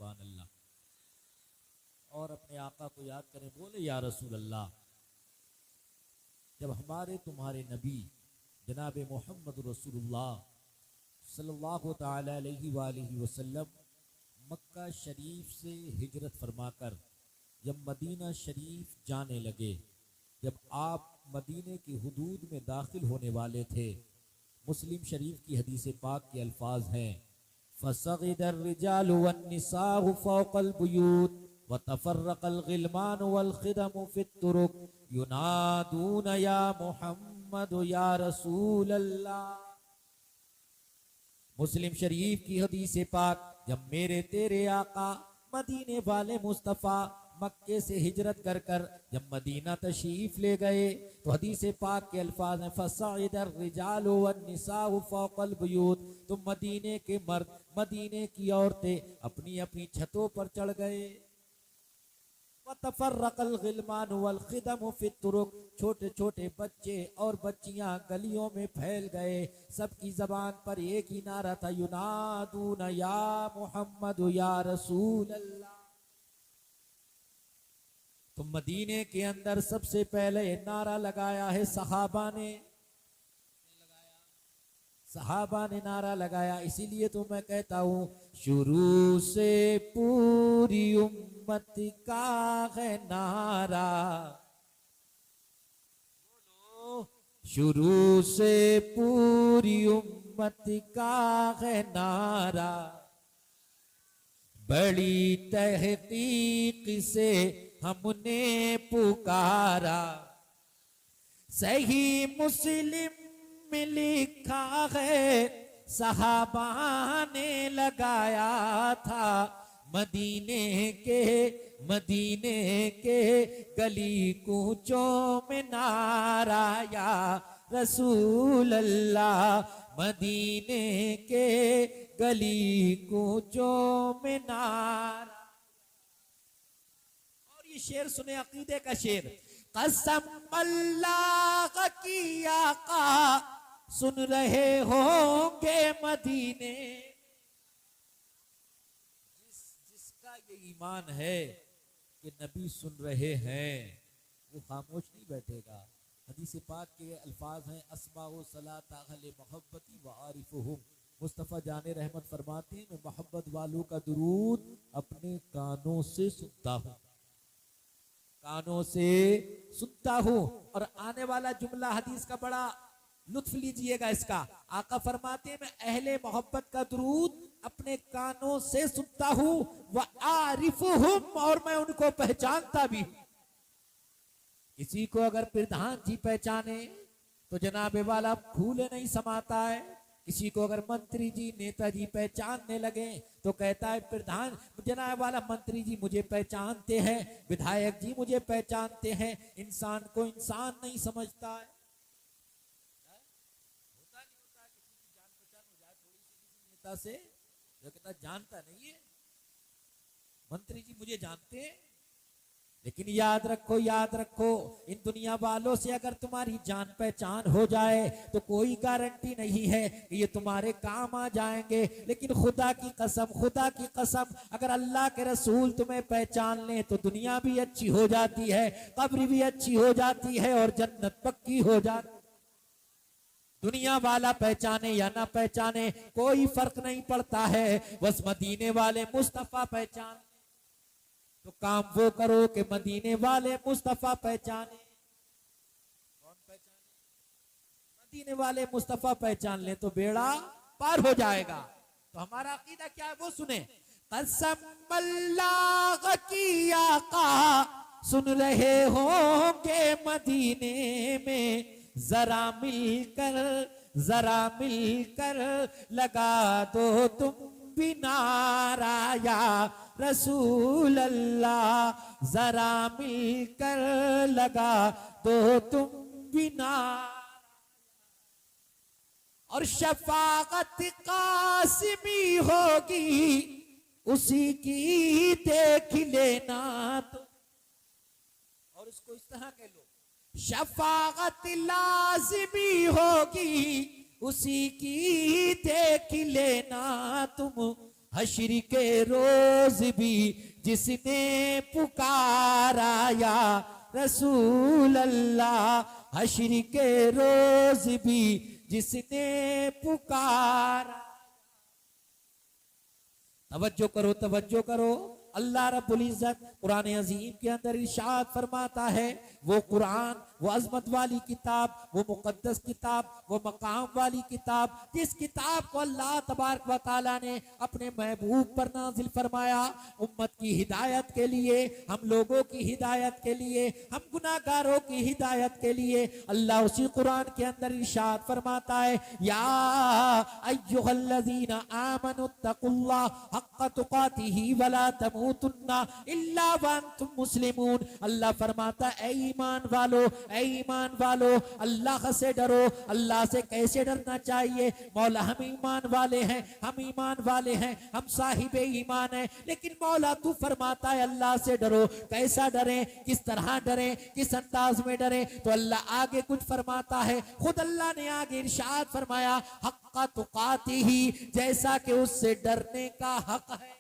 सुभान अल्लाह। और अपने आका को याद करें, बोले या रसूल अल्लाह, जब हमारे तुम्हारे नबी जनाब मोहम्मद रसूलुल्लाह सल्लल्लाहु ताला अलैहि वालिहि वसल्लम मक्का शरीफ से हिजरत फरमाकर जब मदीना शरीफ जाने लगे, जब आप मदीने की हुदूद में दाखिल होने वाले थे, मुस्लिम शरीफ की हदीस पाक के अल्फाज हैं, फसगिदर रिजालु वन्निसाउ फौकल बुयूत व तफर्रकल गिलमान वल खिदम फित तुरुक युनादून या मुहम्मद या रसूल अल्लाह। मुस्लिम शरीफ की हदीस पाक, जब मेरे तेरे आका मदीने वाले मुस्तफ़ा मक्के से हिजरत कर कर जब मदीना तशरीफ ले गए, तो हदीस पाक के अल्फाज हैं, फसइदर रिजालु वन्निसाउ फौकल बुयूत, तो मदीने के मर्द, मदीने की औरतें अपनी अपनी छतों पर चढ़ गए। वतफर्रकल गिलमान वल खिदम फित तुरुक, छोटे छोटे बच्चे और बच्चियां गलियों में फैल गए। सबकी जबान पर एक ही नारा था, युनादून या मुहम्मद या रसूल अल्लाह। तो मदीने के अंदर सबसे पहले नारा लगाया है सहाबा ने नारा लगाया। इसीलिए तो मैं कहता हूं, शुरू से पूरी उम्मत का है नारा, शुरू से पूरी उम्मत का है नारा, बड़ी तहकीक से हमने पुकारा, सही मुस्लिम में लिखा है सहाबा ने लगाया था, मदीने के गली कूचों में नारा या रसूल अल्लाह, मदीने के गली कूचों में नारा। और ये शेर सुने, अकीदे का शेर, कसम अल्लाह की आका सुन रहे होंगे मदीने, जिसका ये ईमान है कि नबी सुन रहे हैं, वो खामोश नहीं बैठेगा। हदीस पाक के अल्फाज हैं, अस्माउ सलात अहले मोहब्बती व आरिफुहुम, मुस्तफ़ा जाने रहमत फरमाते हैं, मैं मोहब्बत वालों का दुरूद अपने कानों से सुनता हूँ, कानों से सुनता हूँ। और आने वाला जुमला हदीस का बड़ा लुत्फ लीजिएगा इसका। आका फरमाते हैं, मैं अहले मोहब्बत का दुरूद अपने कानों से सुनता हूँ, व आरिफुहुम, और मैं उनको पहचानता भी हूँ। किसी को अगर प्रधान जी पहचाने तो जनाबे वाला फूले नहीं समाता है, किसी को अगर मंत्री जी नेताजी पहचानने लगे तो कहता है प्रधान जनाब वाला मंत्री जी मुझे पहचानते हैं, विधायक जी मुझे पहचानते हैं। इंसान को इंसान नहीं समझता है। होता नहीं होता किसी की जान पहचान हो जाए थोड़ी सी किसी नेता से, जो कहता जानता नहीं है, मंत्री जी मुझे जानते हैं। लेकिन याद रखो इन दुनिया वालों से अगर तुम्हारी जान पहचान हो जाए तो कोई गारंटी नहीं है कि ये तुम्हारे काम आ जाएंगे। लेकिन खुदा की कसम अगर अल्लाह के रसूल तुम्हें पहचान ले तो दुनिया भी अच्छी हो जाती है, कब्र भी अच्छी हो जाती है और जन्नत पक्की हो जाती है। दुनिया वाला पहचाने या ना पहचाने कोई फर्क नहीं पड़ता है, बस मदीने वाले मुस्तफा पहचान तो काम वो करो कि मदीने वाले मुस्तफा पहचाने। कौन पहचाने? मदीने वाले मुस्तफा पहचान ले तो बेड़ा पार हो जाएगा। तो हमारा अकीदा क्या है वो सुने, कसम अल्लाह की आका सुन रहे होंगे मदीने में, जरा मिलकर लगा दो तुम भी नारा या रसूल अल्लाह, जरा मिलकर लगा दो तुम भी नारा। और शफाअत कासिमी होगी उसी की देख लेना तो, और उसको इस तरह कह लो, शफाअत लाजिमी होगी उसी की देख लेना तुम, हश्र के रोज भी जिसने पुकारा या रसूल अल्लाह, हश्र के रोज भी जिसने पुकारा। तवज्जो करो, तवज्जो करो। अल्लाह रब्बुल इज्जत कुरान अजीम के अंदर इरशाद फरमाता है, वो कुरान, वो अजमत वाली किताब, वो मुकद्दस किताब, वो मकाम वाली किताब, जिस किताब को अल्लाह तबारक व तआला ने अपने महबूब पर नाजिल फरमाया उम्मत की हिदायत के लिए, हम लोगों की हिदायत के लिए, हम गुनाहगारों की हिदायत के लिए। अल्लाह उसी कुरान के अंदर इरशाद फरमाता है, या अय्युहल्लज़ीना आमनुत्तकुल्लाह हक्का तुकातिही वला तमूतुन्ना इल्ला व अंतुम मुस्लिमून। अल्लाह फरमाता है, ऐ ईमान वालो, ऐ ईमान वालो, अल्लाह से डरो। अल्लाह से कैसे डरना चाहिए? मौला हम ईमान वाले हैं, हम ईमान वाले हैं, हम साहिबे ईमान हैं, लेकिन मौला तू फरमाता है अल्लाह से डरो। कैसा डरे, किस तरह डरे, किस अंदाज में डरे? तो अल्लाह आगे कुछ फरमाता है, खुद अल्लाह ने आगे इरशाद फरमाया, हक्का तुकातिही, जैसा कि उससे डरने का हक है,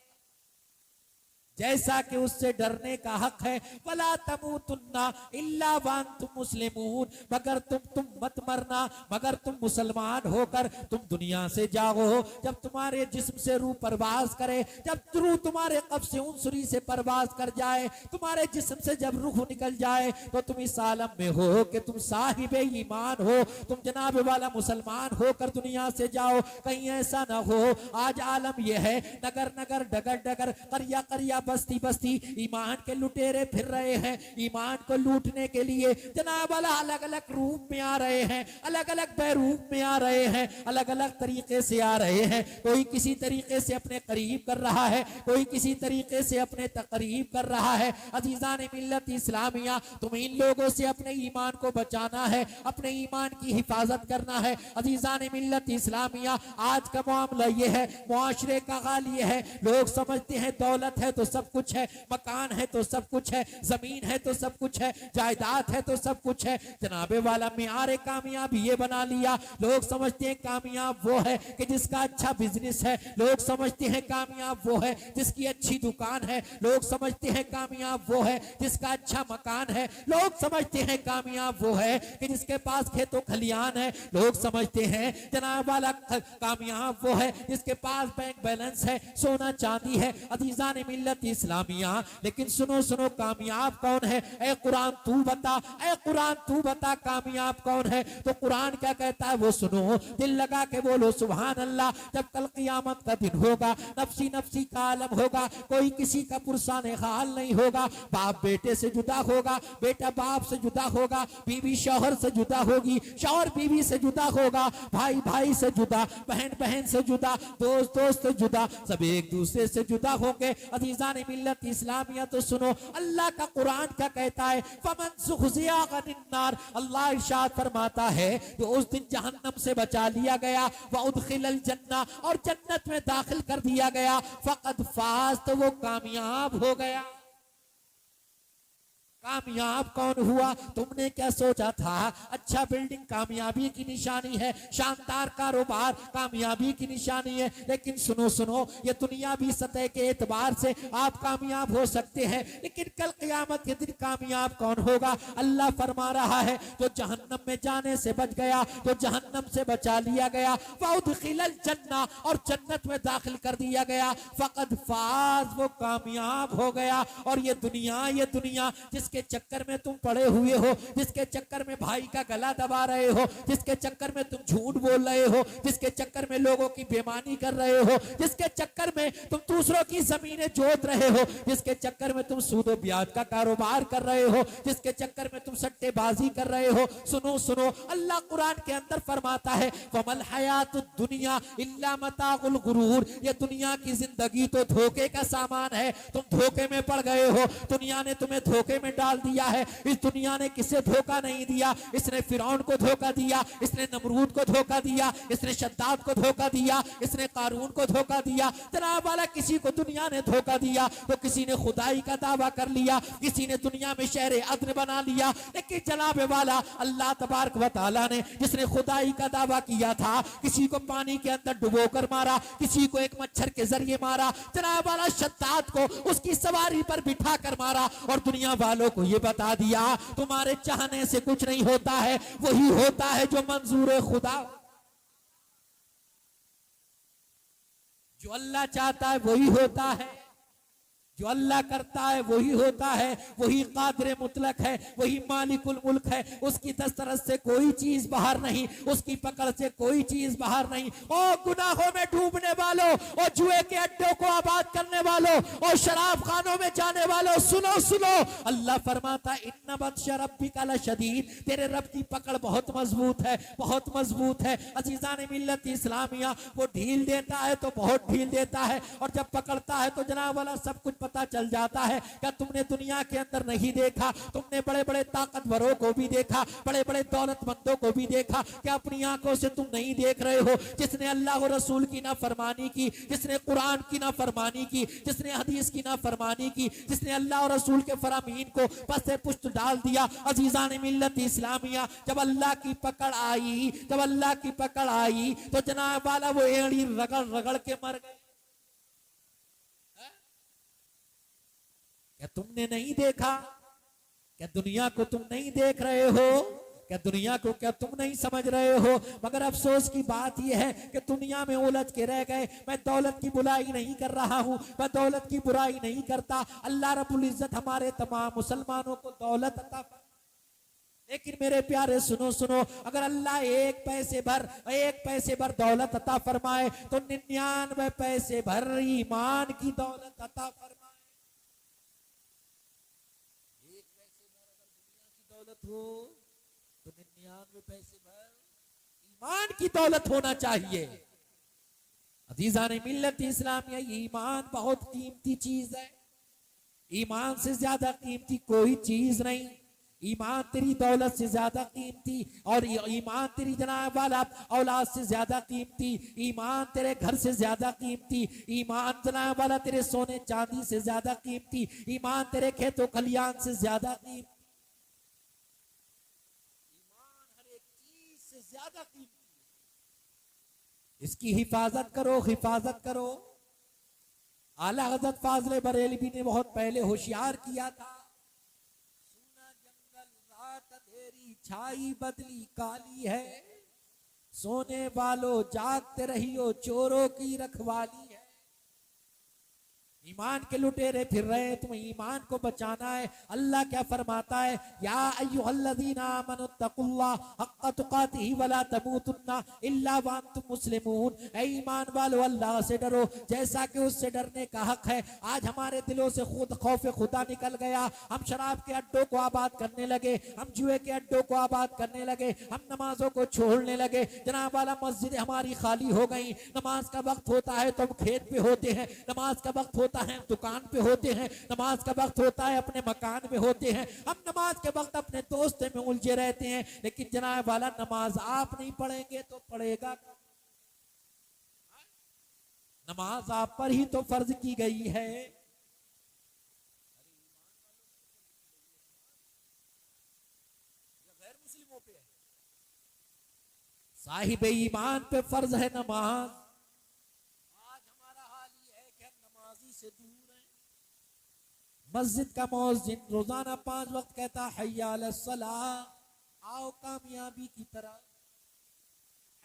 जैसा कि उससे डरने का हक है। वला तमूतुन्ना इल्ला व अंतुम मुस्लिमून, मगर तुम मत मरना मगर तुम मुसलमान होकर तुम दुनिया से जाओ। जब तुम्हारे जिस्म से रूह परवाज करे, जब रूह तुम्हारे कब्ज से उनसुरी से परवाज कर जाए, तुम्हारे जिस्म से जब रूह निकल जाए, तो तुम इस आलम में हो कि तुम साहिबे ईमान हो, तुम जनाब वाला मुसलमान होकर दुनिया से जाओ। कहीं ऐसा ना हो आज आलम यह है, नगर नगर, डगर डगर, करिया करिया, बस्ती बस्ती ईमान के लुटेरे फिर रहे हैं, ईमान को लूटने के लिए जनाब वाला अलग अलग रूप में आ रहे हैं, अलग अलग बैरूप में आ रहे हैं, अलग अलग तरीके से आ रहे हैं। कोई किसी तरीके से अपने करीब कर रहा है, कोई किसी तरीके से अपने तकरीब कर रहा है। अजीजान मिल्लत इस्लामिया, तुम इन लोगों से अपने ईमान को बचाना है, अपने ईमान की हिफाजत करना है। अजीजान मिल्लत इस्लामिया, आज का मामला ये है, मुआशरे का हाल ये है, लोग समझते हैं दौलत है तो सब कुछ है, मकान है तो सब कुछ है, जमीन है तो सब कुछ है, जायदाद है तो सब कुछ है। जनाबे वाला मियार कामयाबी ये बना लिया, लोग समझते हैं कामयाब वो है कि जिसका अच्छा बिजनेस है, लोग समझते हैं कामयाब वो है जिसकी अच्छी दुकान है, लोग समझते हैं कामयाब वो है जिसका अच्छा मकान है, लोग समझते हैं कामयाब वो है कि जिसके पास खेतों खलियान है, लोग समझते हैं जनाब वाला कामयाब वो है जिसके पास बैंक बैलेंस है, सोना चांदी है। अजीजान मिल्लत इस्लामिया, लेकिन सुनो सुनो, कामयाब कौन है? ए कुरान तू बता, ए कुरान तू बता, कामयाब कौन है? तो कुरान क्या कहता है वो सुनो, दिल लगा के बोलो सुभान अल्लाह। जब कल क़यामत का दिन होगा, नफ्सी नफ्सी का आलम होगा, कोई किसी का पुरसाने हाल नहीं होगा, बाप बेटे से जुदा होगा, बेटा बाप से जुदा होगा, बीवी शौहर से जुदा होगी, शौहर बीवी से जुदा होगा, भाई भाई से जुदा, बहन बहन से जुदा, दोस्त दोस्त से जुदा, सब एक दूसरे से जुदा होंगे। अजीजान मिल्लत इस्लामिया, तो सुनो अल्लाह का कुरान क्या कहता है, फमन ज़ुहज़िया अनिन नार, अल्लाह इरशाद फरमाता है जो उस दिन जहन्नम से बचा लिया गया, व उदखिलल जन्ना, और जन्नत में दाखिल कर दिया गया, फ़क़द फ़ाज़, तो वो कामयाब हो गया। कामयाब कौन हुआ? तुमने क्या सोचा था अच्छा बिल्डिंग कामयाबी की निशानी है, शानदार कारोबार कामयाबी की निशानी है, लेकिन सुनो सुनो, ये दुनियावी सतह के एतबार से आप कामयाब हो सकते हैं, लेकिन कल क़यामत के दिन कामयाब कौन होगा? अल्लाह फरमा रहा है जो जहन्नम में जाने से बच गया, जो जहन्नम से बचा लिया गया, वउदखिलल जन्ना, और जन्नत में दाखिल कर दिया गया, फ़क़द फ़ाज़, वो कामयाब हो गया। और ये दुनिया जिसके चक्कर में तुम पड़े हुए हो, जिसके चक्कर में भाई का गला दबा रहे हो, जिसके चक्कर में तुम झूठ बोल रहे हो, जिसके चक्कर में लोगों की बेईमानी कर रहे हो, जिसके चक्कर में तुम दूसरों की जमीनें जोत रहे हो, जिसके चक्कर में तुम सूद और ब्याज का कारोबार कर रहे हो, जिसके चक्कर में तुम सट्टेबाजी कर रहे हो, सुनो सुनो, अल्लाह कुरान के अंदर फरमाता है, वमल हयातुद दुनिया इल्ला मताउल गुरूर, ये दुनिया की जिंदगी तो धोखे का सामान है, तुम धोखे में पड़ गए हो, दुनिया ने तुम्हें धोखे में डाल दिया है। इस दुनिया ने किसे धोखा नहीं दिया। इसने फिरौन को धोखा दिया, इसने नमरूद को धोखा दिया, इसने शद्दाद को धोखा दिया, इसने कारून को धोखा दिया। जनाब वाला किसी को दुनिया ने धोखा दिया तो किसी ने खुदाई का दावा कर लिया, किसी ने दुनिया में शहर अदन बना लिया। लेकिन जनाब वाला अल्लाह तबारक व तआला ने जिसने खुदाई का दावा किया था, किसी को पानी के अंदर डुबो कर मारा, किसी को एक मच्छर के जरिए मारा। जनाब वाला शद्दाद को उसकी सवारी पर बिठा कर मारा और दुनिया वालों को यह बता दिया तुम्हारे चाहने से कुछ नहीं होता है, वही होता है जो मंजूर है खुदा। जो अल्लाह चाहता है वही होता है, जो अल्लाह करता है वही होता है। वही कादिर मुतलक है, वही मालिकुल मुल्क है। उसकी दस्तरस से कोई चीज बाहर नहीं, उसकी पकड़ से कोई चीज बाहर नहीं। और गुनाहों में डूबने वालों, और जुए के अड्डों को आबाद करने वालों, और शराब खानों में जाने वालों, सुनो सुनो, अल्लाह फरमाता इन्ना बत्श रब्बिका लशदीद, तेरे रब की पकड़ बहुत मजबूत है, बहुत मजबूत है। अजीजान मिल्लत इस्लामिया, वो ढील देता है तो बहुत ढील देता है, और जब पकड़ता है तो जनाब वाला सब कुछ पता चल जाता है। क्या तुमने दुनिया के अंदर नहीं देखा? तुमने बड़े बड़े ताकतवरों को भी देखा, बड़े बड़े दौलतमंदों को भी देखा। क्या अपनी आंखों से तुम नहीं देख रहे हो? जिसने अल्लाह और रसूल की नाफरमानी की, जिसने कुरान की नाफरमानी की, जिसने हदीस की नाफरमानी की, जिसने अल्लाह और रसूल के फरामीन को पसे पुष्ट डाल दिया। अजीजान मिल्लत इस्लामिया, जब अल्लाह की पकड़ आई, जब अल्लाह की पकड़ आई तो जनाब वाला वो एड़ी रगड़ रगड़ के मर गए। क्या तुमने नहीं देखा? क्या दुनिया को तुम नहीं देख रहे हो? क्या दुनिया को क्या तुम नहीं समझ रहे हो? मगर अफसोस की बात यह है कि दुनिया में उलझ के रह गए। मैं दौलत की बुराई नहीं कर रहा हूं, मैं दौलत की बुराई नहीं करता। अल्लाह रब्बुल इज्जत हमारे तमाम मुसलमानों को दौलत अता, लेकिन मेरे प्यारे सुनो सुनो, अगर अल्लाह एक पैसे भर दौलत अता फरमाए तो 99 पैसे भर ईमान की दौलत अता फरमाए। हो तो 99 पैसे भर ईमान की दौलत होना चाहिए। अजीजान मिल्लत इस्लामिया, ईमान बहुत कीमती चीज है। ईमान से ज्यादा कीमती कोई चीज नहीं। ईमान तेरी दौलत से ज्यादा कीमती, और ईमान तेरी जनाब वाला औलाद से ज्यादा कीमती, ईमान तेरे घर से ज्यादा कीमती, ईमान जनाब वाला तेरे सोने चांदी से ज्यादा कीमती, ईमान तेरे खेतों खलियान से ज्यादा कीमती, ज्यादा कीमती। इसकी हिफाजत करो, हिफाजत करो। आला हज़रत फाज़िल बरेलवी ने बहुत पहले होशियार किया था। सुना जंगल रात अंधेरी छाई बदली काली है, सोने वालों जागते रहियो चोरों की रखवाली है। ईमान के लुटेरे फिर रहे, तुम्हें ईमान को बचाना है। अल्लाह क्या फरमाता है? या अय्युहल्लज़ीना आमनुत्तकुल्लाह हक़्क़ तुक़ातिही वला तमूतुन्ना इल्ला व अंतुम मुस्लिमून। ऐ ईमान वालों, अल्लाह से डरो जैसा कि उससे डरने का हक है। आज हमारे दिलों से खुद खौफ खुदा निकल गया। हम शराब के अड्डों को आबाद करने लगे, हम जुए के अड्डों को आबाद करने लगे, हम नमाजों को छोड़ने लगे। जनाब वाला मस्जिद हमारी खाली हो गई। नमाज का वक्त होता है तो हम खेत पे होते हैं, नमाज का वक्त होता है दुकान पे होते हैं, नमाज का वक्त होता है अपने मकान में होते हैं। हम नमाज के वक्त अपने दोस्तों में उलझे रहते हैं। लेकिन जनाब वाला नमाज आप नहीं पढ़ेंगे तो पढ़ेगा? नमाज आप पर ही तो फर्ज की गई है। गैर मुस्लिमों पे है, साहिब ईमान पे फर्ज है नमाज। से दूर है। मस्जिद का मुअज्जिन रोजाना 5 वक्त कहता हय्या अलस सलाह, आओ कामयाबी की तरफ,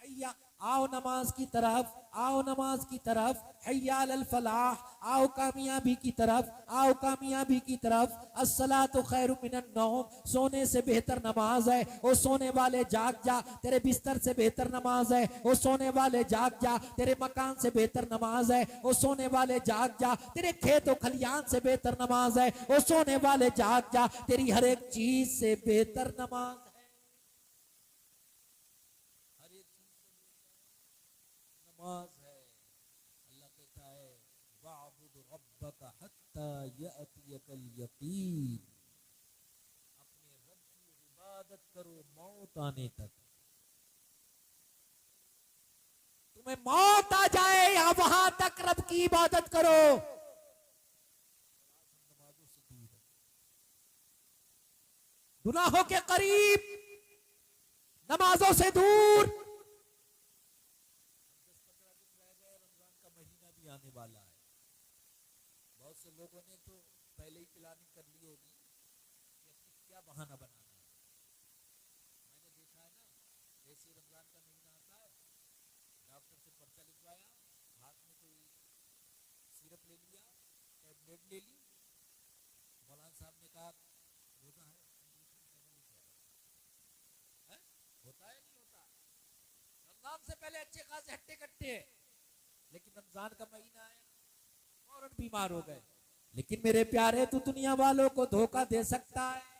हय्या आओ नमाज की तरफ, आओ नमाज की तरफ, हय्या अलल फलाह, आओ कामयाबी की तरफ, आओ कामयाबी की तरफ। अस्सलातु खैरुम मिनन नौम, सोने से बेहतर नमाज है। ओ सोने वाले जाग जा, तेरे बिस्तर से बेहतर नमाज है। ओ सोने वाले जाग जा, तेरे मकान से बेहतर नमाज है। ओ सोने वाले जाग जा, तेरे खेत और खलियान से बेहतर नमाज है। ओ सोने वाले जाग जा, तेरी हर एक चीज से बेहतर नमाज है। नमाज है। अल्लाह कहता है वअबुद रब्बका हत्ता यअतियकल यकीन, इबादत करो मौत आने तक। तुम्हें मौत आ जाए या वहां तक रब की इबादत करो। नमाजों से दूर है, गुनाहों के करीब, नमाजों से दूर। 10-15 दिन रह गए, रमजान का महीना भी आने वाला है। बहुत से लोगों ने तो पहले ही प्लानिंग कर ली होगी कि क्या बहाना बनाना है। मैंने देखा है ना, जैसे रमजान का महीना आता है, डॉक्टर से पर्चा लिखवाया, हाथ में कोई सिरप ले लिया, टैबलेट ले ली, मौलाना साहब ने कहा रोजा है, होता है नहीं होता। रमजान से पहले अच्छे खासे हट्टे कट्टे हैं, लेकिन रमजान का महीना आया फौरन बीमार हो गए। लेकिन मेरे प्यारे, तू दुनिया वालों को धोखा दे सकता है,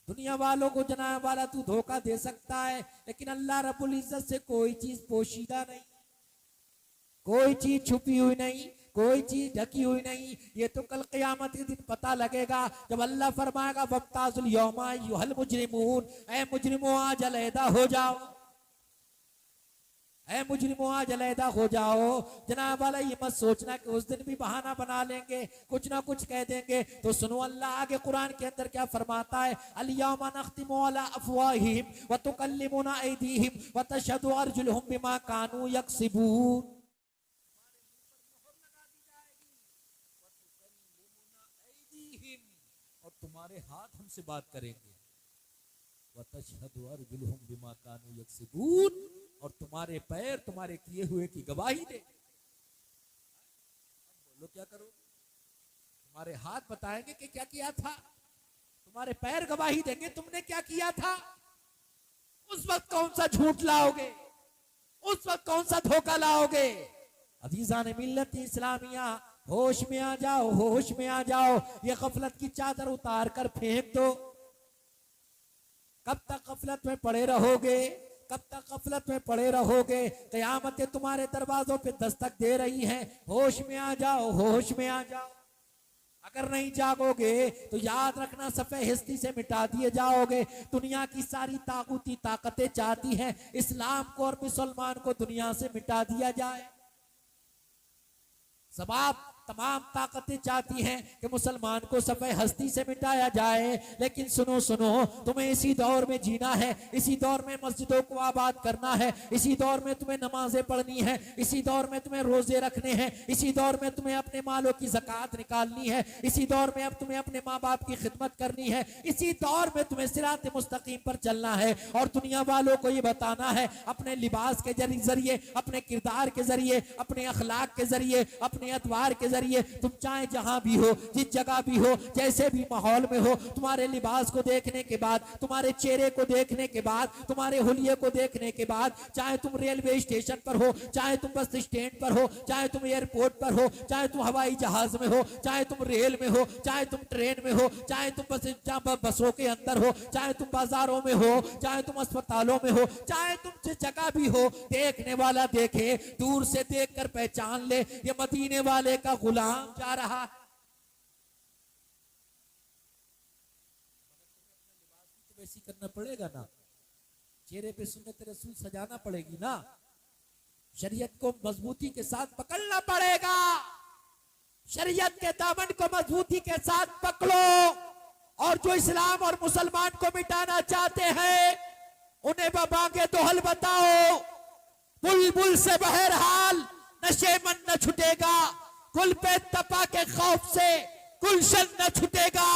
दुनिया वालों को जनाने वाला तू धोखा दे सकता है, लेकिन अल्लाह रब्बुल इज्जत से कोई चीज पोशीदा नहीं, कोई चीज छुपी हुई नहीं, कोई चीज ढकी हुई नहीं। ये तो कल क़यामत के दिन पता लगेगा, जब अल्लाह फरमाएगा वब्ताजुल यौमा अय्युहल मुजरिमून, ऐ मुजरिमों आज अलहदा हो जाओ, ऐ मुजरिमों आज अलहदा हो जाओ। जनाब वाला ये मत सोचना कि उस दिन भी बहाना बना लेंगे, कुछ ना कुछ कह देंगे। तो सुनो अल्लाह आगे कुरान के अंदर क्या फरमाता है, अल यौमा नख्तिमु अला अफवाहिहिम व तुकल्लिमुना ऐदीहिम व तशहदु अर्जुलुहुम बिमा कानू यक्सिबून। और तुम्हारे हाथ हमसे बात करेंगे, व तशहदु अर्जुलुहुम बिमा कानू यक्सिबून, और तुम्हारे पैर तुम्हारे किए हुए की गवाही दे। बोलो क्या करो, तुम्हारे हाथ बताएंगे कि क्या किया था, तुम्हारे पैर गवाही देंगे तुमने क्या किया था। उस वक्त कौन सा झूठ लाओगे, उस वक्त कौन सा धोखा लाओगे। अजीजान मिल्लत इस्लामिया, होश में आ जाओ, होश में आ जाओ। ये गफलत की चादर उतार कर फेंक दो। कब तक गफलत में पड़े रहोगे, कब तक गफलत में पड़े रहोगे। क़यामतें तुम्हारे दरवाजों पे दस्तक दे रही हैं, होश में आ जाओ, होश में आ जाओ। अगर नहीं जागोगे तो याद रखना सफ़े हिस्ती से मिटा दिए जाओगे। दुनिया की सारी ताकूती ताकतें चाहती हैं इस्लाम को और मुसलमान को दुनिया से मिटा दिया जाए। सबाब तमाम ताकतें चाहती हैं कि मुसलमान को सफ़े हस्ती से मिटाया जाए। लेकिन सुनो सुनो, तुम्हें इसी दौर में जीना है, इसी दौर में मस्जिदों को आबाद करना है, इसी दौर में तुम्हें नमाजें पढ़नी है, इसी दौर में तुम्हें रोजे रखने हैं, इसी दौर में तुम्हें अपने मालों की ज़कात निकालनी है, इसी दौर में अब तुम्हें अपने माँ बाप की खिदमत करनी है, इसी दौर में तुम्हें सिरात मुस्तकीम पर चलना है। और दुनिया वालों को ये बताना है अपने लिबास के जरिए, अपने किरदार के जरिए, अपने अखलाक के जरिए, अपने अतवार के जरिए, तुम चाहे जहां भी हो, जिस जगह भी हो, जैसे भी माहौल में हो, तुम्हारे लिबास को देखने के बाद, तुम्हारे चेहरे को देखने के बाद, तुम्हारे हुलिये को देखने के बाद, चाहे तुम रेलवे स्टेशन पर हो, चाहे तुम बस स्टैंड पर हो, चाहे तुम एयरपोर्ट पर हो, चाहे तुम हवाई जहाज में हो, चाहे तुम रेल में हो, चाहे तुम ट्रेन में हो, चाहे तुम बसों के अंदर हो, चाहे तुम बाजारों में हो, चाहे तुम अस्पतालों में हो, चाहे तुम जिस जगह भी हो, देखने वाला देखे, दूर से देखकर पहचान ले ये मदीने वाले का गुलाम जा रहा है। तो वैसी करना पड़ेगा ना, चेहरे पे सुन्नत रसूल सजाना पड़ेगी ना, शरीयत को मजबूती के साथ पकड़ना पड़ेगा, शरीयत के दामन को मजबूती के साथ पकड़ो। और जो इस्लाम और मुसलमान को मिटाना चाहते हैं उन्हें बांगे दोहल बताओ, बुलबुल से बहरहाल नशे मन न छुटेगा, कुल पे तपा के खौफ से गुलशन न छुटेगा।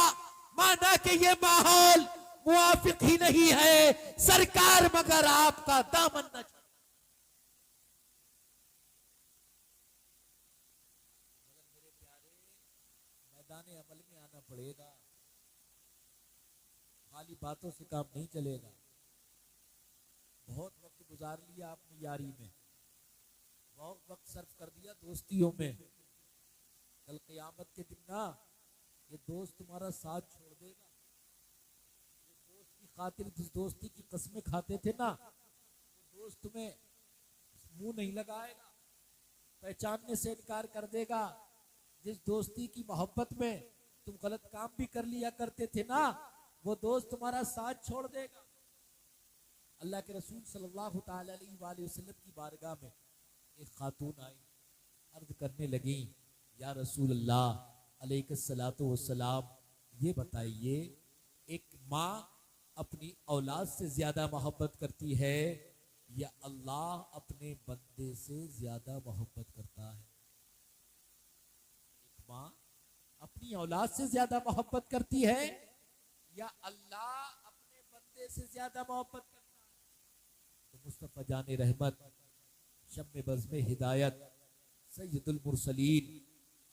माना कि ये माहौल मुआफिक ही नहीं है सरकार, मगर आपका दामन न छुटे। मेरे प्यारे, मैदान अमल में आना पड़ेगा, खाली बातों से काम नहीं चलेगा। बहुत वक्त गुजार लिया आपने यारी में, बहुत वक्त सर्फ कर दिया दोस्तियों में। कल क़यामत के दिन ना ये दोस्त तुम्हारा साथ छोड़ देगा। जिस दोस्त की खातिर, जिस दोस्ती की कस्में खाते थे ना, वो दोस्त तुम्हें मुंह नहीं लगाएगा, पहचानने से इनकार कर देगा। जिस दोस्ती की मोहब्बत में तुम गलत काम भी कर लिया करते थे ना, वो दोस्त तुम्हारा साथ छोड़ देगा। अल्लाह के रसूल सल्लल्लाहु ताला अलैहि वसल्लम की बारगाह में एक खातून आई, अर्ज करने लगी, या रसूल अल्लाह अलैहिस्सलातु वस्सलाम, ये बताइए एक माँ अपनी औलाद से ज्यादा मोहब्बत करती है या अल्लाह अपने बंदे से ज्यादा मोहब्बत करता है? एक माँ अपनी औलाद से ज्यादा मोहब्बत करती है या अल्लाह अपने बंदे से ज्यादा मोहब्बत करता है? तो मुस्तफा जाने रहमत, शम्मे बज़्म हिदायत, सैयदुल मुरसलीन,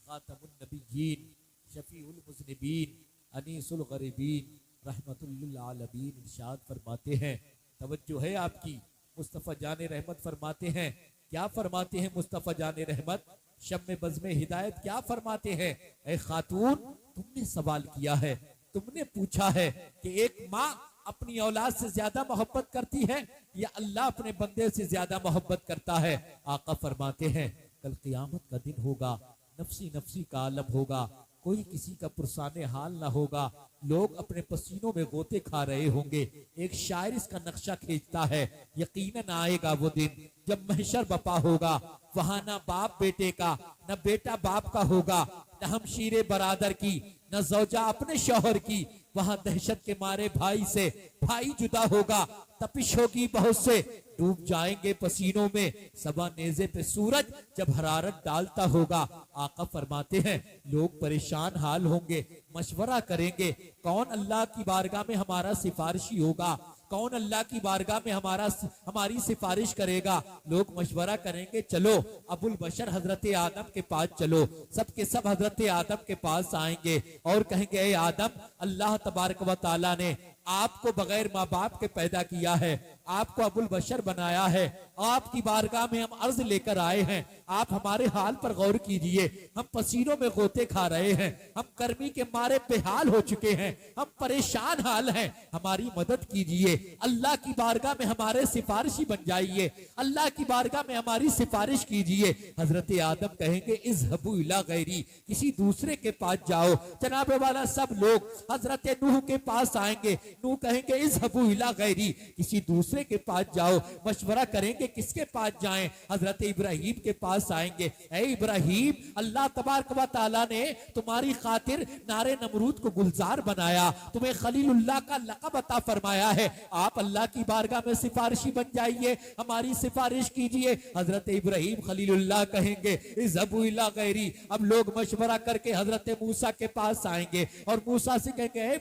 खातमुन नबिय्यीन, शफीउल मुज़निबीन, अनीसुल गरीबीन, रहमतुल लिल आलमीन इरशाद फरमाते हैं, तवज्जो है आपकी, मुस्तफा जाने रहमत फरमाते हैं, क्या फरमाते हैं मुस्तफा जाने रहमत? शम्मे बज़्म हिदायत क्या फरमाते हैं? ऐ खातून, तुमने सवाल किया है, तुमने पूछा है कि एक माँ अपनी औलाद से ज्यादा मोहब्बत करती है या अल्लाह अपने बंदे से ज्यादा मोहब्बत करता है? आका फरमाते हैं, कल क़यामत का दिन होगा, नफसी नफसी का आलम होगा, कोई किसी का पुरसाने हाल ना होगा, लोग अपने पसीनों में गोते खा रहे होंगे। एक शायर इसका नक्शा खींचता है, यकीनन आएगा वो दिन जब महशर बपा होगा, वहां ना बाप बेटे का, न बेटा बाप का होगा, न हमशीरे बरादर की, न जौजा अपने शौहर की, वहां दहशत के मारे भाई से भाई जुदा होगा, तपिश होगी बहुत से, डूब जाएंगे पसीनों में, सबा नेजे पे सूरज जब हरारत डालता होगा। आका फरमाते हैं, लोग परेशान हाल होंगे, मशवरा करेंगे, कौन अल्लाह की बारगाह में हमारा सिफारिशी होगा, कौन अल्लाह की बारगाह में हमारी सिफारिश करेगा। लोग मशवरा करेंगे, चलो अबुल बशर हजरत आदम के पास चलो, सब के सब हजरत आदम के पास आएंगे और कहेंगे, ए आदम, अल्लाह तबारक व तआला ने आपको बगैर माँ बाप के पैदा किया है, आपको अबुल बशर बनाया है, आपकी बारगाह में हम अर्ज लेकर आए हैं, आप हमारे हाल पर गौर कीजिए, हम पसीनों में गोते खा रहे हैं, हम गर्मी के मारे बेहाल हो चुके हैं, हम परेशान हाल हैं, हमारी मदद कीजिए, अल्लाह की बारगाह में हमारे सिफारिशी बन जाइए, अल्लाह की बारगाह में हमारी सिफारिश कीजिए। हजरत आदम कहेंगे, इज़हबू इला गैरी, किसी दूसरे के पास जाओ। जनाब वाला सब लोग हजरत नूह के पास आएंगे, नूह कहेंगे, इज़हबू इला गैरी, किसी दूसरे के पास जाओ। मशवरा करेंगे किसके पास जाएं? हजरत इब्राहिम के पास आएंगे, ऐ इब्राहिम, अल्लाह तबारक व तआला ने तुम्हारी खातिर नारे नमरूद को गुलजार बनाया, तुम्हें खलीलुल्लाह का लक़ब अता फरमाया है, आप अल्लाह की बारगाह में सिफारिशी बन जाइए, हमारी सिफारिश कीजिए। हजरत इब्राहिम खलीलुल्लाह कहेंगे, इज़हबू इला गैरी। अब लोग मशवरा करके हजरत मूसा के पास आएंगे और मूसा से कहेंगे, ऐ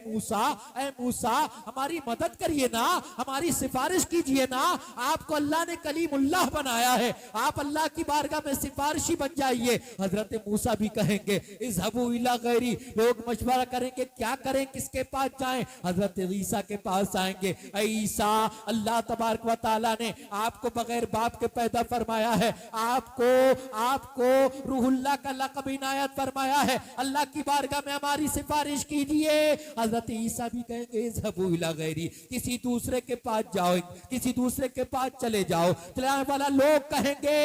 मूसा, हमारी मदद करिए ना, हमारी सिफारिश कीजिए ना, आपको अल्लाह ने कलीमुल्लाह बनाया है, आप अल्लाह की बारगाह में सिफारिशी बन जाइए। हजरत मूसा भी कहेंगे, इज़हबू इला गैरी। लोग मशवरा करेंगे, क्या करें, किसके पास जाएं? हजरत ईसा के पास आएंगे, ऐ ईसा, अल्लाह तबारक व तआला ने आपको बगैर बाप के पैदा फरमाया है, आपको रूहुल्लाह का लक़ब इनायत फरमाया है, अल्लाह की बारगाह में हमारी सिफारिश कीजिए। हजरत ईसा भी कहेंगे, इज़हबू इला गैरी, किसी दूसरे के पास जाओ, किसी दूसरे के पास चले जाओ। चलाने वाला लोग कहेंगे,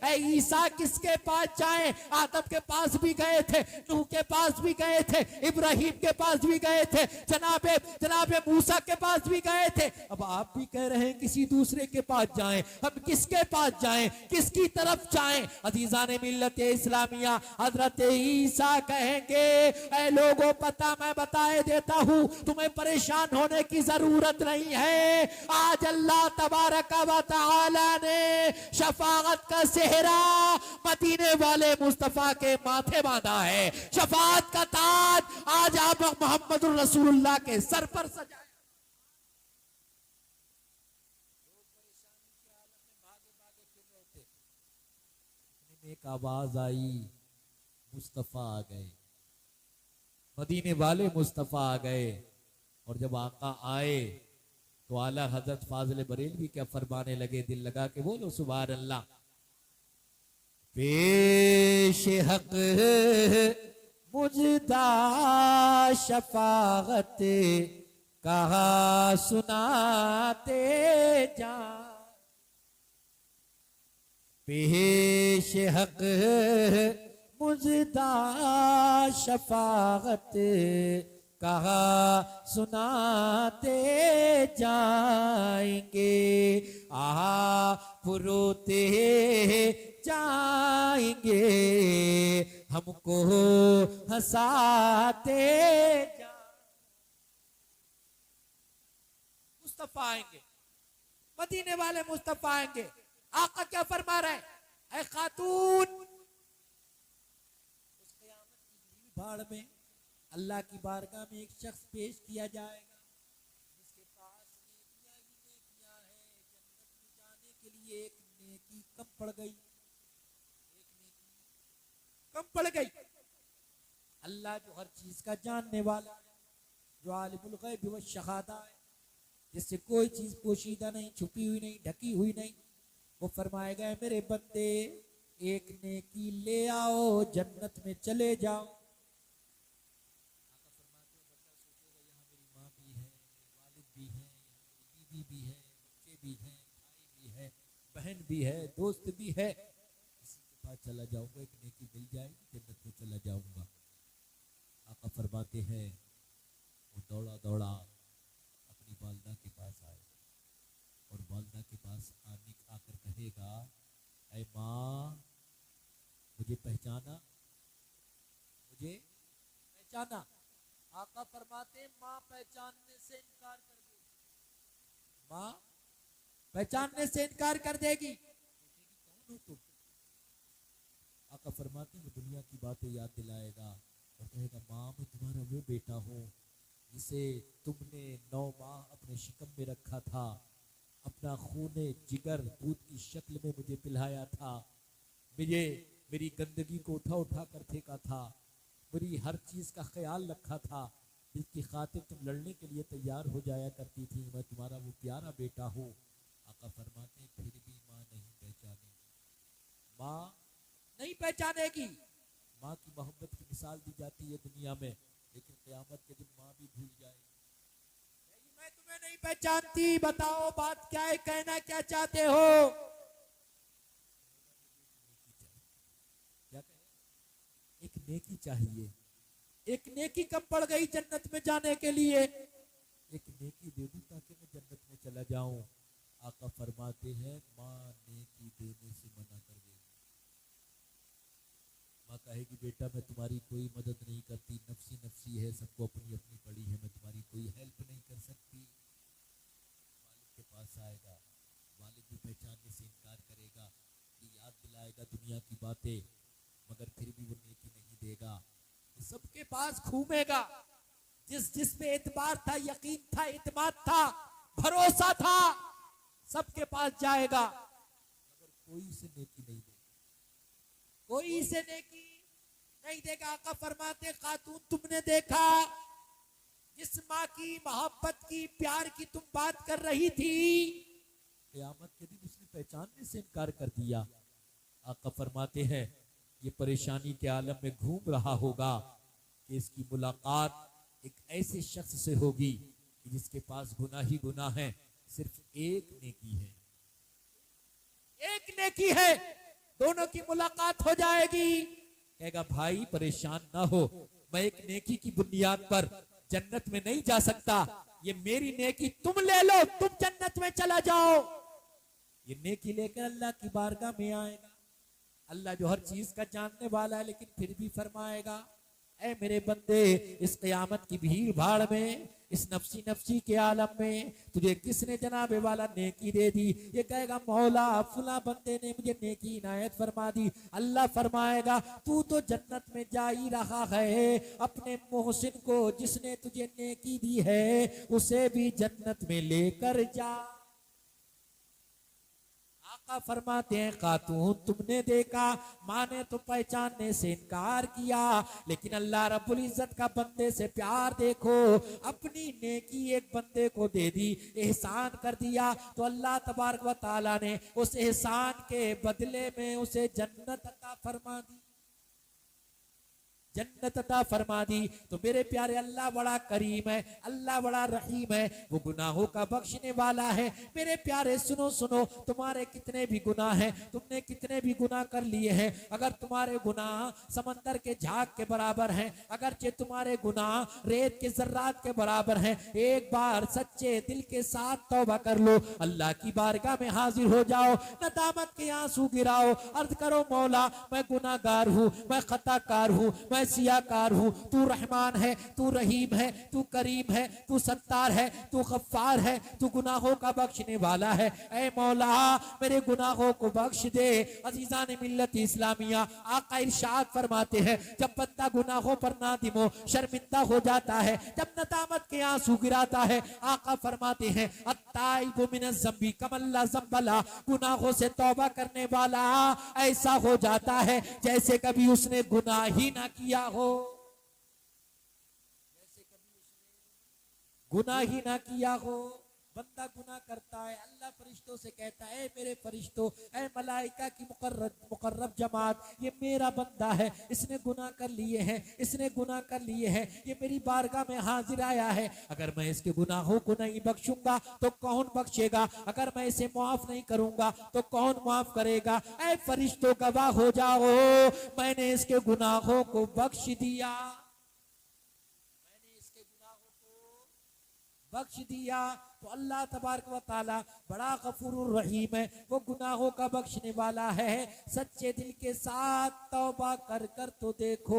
ऐ ईसा, किसके पास जाएं? आदम के पास भी गए थे, नूह के पास भी गए थे, इब्राहिम के पास भी गए थे, जनाबे मूसा के पास भी गए थे, अब आप भी कह रहे हैं किसी दूसरे के पास जाएं। हम किसके पास जाएं, किसकी तरफ जाएं? अजीजाने मिल्लत इस्लामिया, हजरत ईसा कहेंगे, ऐ लोगों, पता मैं बताए देता हूं, तुम्हें परेशान होने की जरूरत नहीं है। आज अल्लाह तबारक व तआला ने शफाअत का सेहरा मदीने वाले मुस्तफा के माथे बांधा है, शफाअत का ताज आज आप मोहम्मद रसूलुल्लाह के सर पर सजाया। एक आवाज आई, मुस्तफा आ गए, मदीने वाले मुस्तफा आ गए। और जब आका आए तो आला हजरत फाजिल बरेलवी क्या फरमाने लगे, दिल लगा के बोलो सुभान अल्लाह। पेश हक मुजदा शफाअत कहा सुनाते जा, पेश हक मुजदा शफाअत कहा सुनाते जाएंगे, आहा पुरोते जाएंगे, हमको हंसाते मुस्तफा आएंगे, मदीने वाले मुस्तफा आएंगे। आका क्या फरमा रहे हैं, ऐ खातून, उस क़यामत की भीड़ भाड़ में अल्लाह की बारगाह में एक शख्स पेश किया जाएगा जिसके पास नेकियां ही नेकियां हैं। जन्नत में जाने के लिए एक नेकी कम पड़ गई, एक नेकी कम पड़ गई। अल्लाह जो हर चीज का जानने वाला है, जो आलिमुल गैब व शहादा है, जिससे कोई चीज पोशीदा नहीं, छुपी हुई नहीं, ढकी हुई नहीं, वो फरमाएगा मेरे बंदे एक नेकी ले आओ, जन्नत में चले जाओ। आका फरमाते हैं बंदा सोचेगा यहाँ मेरी माँ भी है, मेरे वालिद भी हैं, मेरी बीवी भी है, बच्चे भी हैं, भाई भी है, बहन भी है, दोस्त भी है, किसी के पास चला जाऊंगा, एक नेकी मिल जाएगी, जन्नत में चला जाऊंगा। आका फरमाते हैं वो दौड़ा दौड़ा अपनी वालदा के पास आए और वालदा के पास आकर कहेगा, ऐ माँ मुझे पहचाना, मुझे पहचाना। आका फरमाते माँ पहचानने से इनकार कर देगी, माँ पहचानने से इनकार कर देगी, कौन हो तुम? आका फरमाते वो दुनिया की बातें याद दिलाएगा और कहेगा माँ मैं तुम्हारा वो बेटा हूँ जिसे तुमने 9 माह अपने शिकम में रखा था, अपना खूने जिगर दूध की शक्ल में मुझे पिलाया था, मुझे मेरी गंदगी को उठा उठा कर फेंका था, मेरी हर चीज का ख्याल रखा था, जिसकी खातिर तुम लड़ने के लिए तैयार हो जाया करती थी, मैं तुम्हारा वो प्यारा बेटा हूँ। आका फरमाते फिर भी माँ नहीं पहचानेगी, माँ नहीं पहचानेगी। माँ की मोहब्बत की मिसाल दी जाती है दुनिया में, लेकिन क़यामत के दिन माँ भी भूल जाएगी। मैं तुम्हें नहीं पहचानती, बताओ बात क्या है, कहना क्या चाहते हो? क्या कहे? एक नेकी चाहिए, एक नेकी कम पड़ गई जन्नत में जाने के लिए, एक नेकी दे दूं ताकि मैं जन्नत में चला जाऊं। आका फरमाते हैं माँ नेकी देने से मना कर देगी। माँ कहेगी बेटा मैं तुम्हारी कोई मदद नहीं करती, नफसी नफसी है, सबको अपनी अपनी पड़ी है, मैं तुम्हारी कोई हेल्प नहीं कर सकती। वालिद के पास आएगा, वालिद भी पहचानने से इनकार करेगा, ये याद दिलाएगा दुनिया की बातें, मगर फिर भी वो नेकी नहीं देगा। सबके पास घूमेगा, जिस पे एतबार था, यकीन था, इत्मीनान था, भरोसा था, सबके पास जाएगा, मगर कोई से नेकी नहीं देगा, कोई से नेकी नहीं देगा। आका फरमाते खातून तुमने देखा जिस माँ की मोहब्बत की, प्यार की तुम बात कर रही थी, क़यामत के दिन उसने पहचानने से इनकार कर दिया। आका फरमाते हैं ये परेशानी के आलम में घूम रहा होगा कि इसकी मुलाकात एक ऐसे शख्स से होगी कि जिसके पास गुनाह ही गुनाह है, सिर्फ एक नेकी है, एक नेकी है, दोनों की मुलाकात हो जाएगी। कहेगा भाई परेशान ना हो, मैं एक नेकी की बुनियाद पर जन्नत में नहीं जा सकता, ये मेरी नेकी तुम ले लो, तुम जन्नत में चला जाओ। ये नेकी लेकर अल्लाह की बारगाह में आएगा। अल्लाह जो हर चीज का जानने वाला है, लेकिन फिर भी फरमाएगा ऐ मेरे बंदे इस क़यामत की भीड़ भाड़ में, इस नफसी नफसी के आलम में तुझे किसने जनाबे वाला नेकी दे दी? ये कहेगा मौला फुला बंदे ने मुझे नेकी इनायत फरमा दी। अल्लाह फरमाएगा तू तो जन्नत में जा ही रहा है, अपने मोहसिन को जिसने तुझे नेकी दी है उसे भी जन्नत में लेकर जा। आका फरमाते हैं खातून तुमने देखा माँ ने तो पहचानने से इनकार किया, लेकिन अल्लाह रब्बुल इज्जत का बंदे से प्यार देखो, अपनी नेकी एक बंदे को दे दी, एहसान कर दिया, तो अल्लाह तबारक व तआला ने उस एहसान के बदले में उसे जन्नत अता फरमा दी। जन्नत अता फरमा दी। तो मेरे प्यारे अल्लाह बड़ा करीम है, अल्लाह बड़ा रहीम है, वो गुनाहों का बख्शने वाला है। मेरे प्यारे सुनो सुनो, तुम्हारे कितने भी गुनाह हैं, तुमने कितने भी गुनाह कर लिए हैं, अगर तुम्हारे गुनाह समंदर के झाग के बराबर हैं, अगरचे तुम्हारे गुनाह रेत के जर्रात के बराबर हैं, एक बार सच्चे दिल के साथ तौबा कर लो, अल्लाह की बारगाह में हाजिर हो जाओ, नदामत के आंसू गिराओ, अर्ज करो मौला मैं गुनाहगार हूँ, मैं खताकार हूँ, मैं सियाकार हूँ, तू रहमान है, तू रहीम है, तू करीम है, तू सत्तार है, तू गफ्फार है, तू गुनाहों का बख्शने वाला है। ऐ मौला मेरे गुनाहों को बख्श दे। अजीजान मिल्लत इस्लामिया, आका इरशाद फरमाते हैं जब बंदा गुनाहों पर नादिम हो, शर्मिंदा हो जाता है, जब नदामत के आंसू गिराता है, आका फरमाते हैं अत्ताइबु मिनज़ ज़ंबी कमल्ला ज़ंबला, गुनाहों से तौबा करने वाला ऐसा हो जाता है जैसे कभी उसने गुनाह ही ना किया हो, जैसे कभी उसने गुनाह ही ना किया हो। बंदा गुनाह करता है, अल्लाह फरिश्तों से कहता है मेरे फरिश्तों, ऐ मलाइका की मुकर्रब जमात, ये मेरा बंदा है, इसने गुनाह कर लिए हैं, इसने गुनाह कर लिए हैं, ये मेरी बारगाह में हाजिर आया है, अगर मैं इसके गुनाहों को नहीं बख्शूंगा तो कौन बख्शेगा, अगर मैं इसे माफ नहीं करूंगा तो कौन माफ करेगा। ऐ फरिश्तों गवाह हो जाओ, मैंने इसके गुनाहों को बख्श दिया, मैंने इसके गुनाहों को बख्श दिया। तो अल्लाह तबारक व तआला बड़ा गफूरुर रहीम है, वो गुनाहों का बख्शने वाला है। सच्चे दिल के साथ तौबा कर कर तो देखो,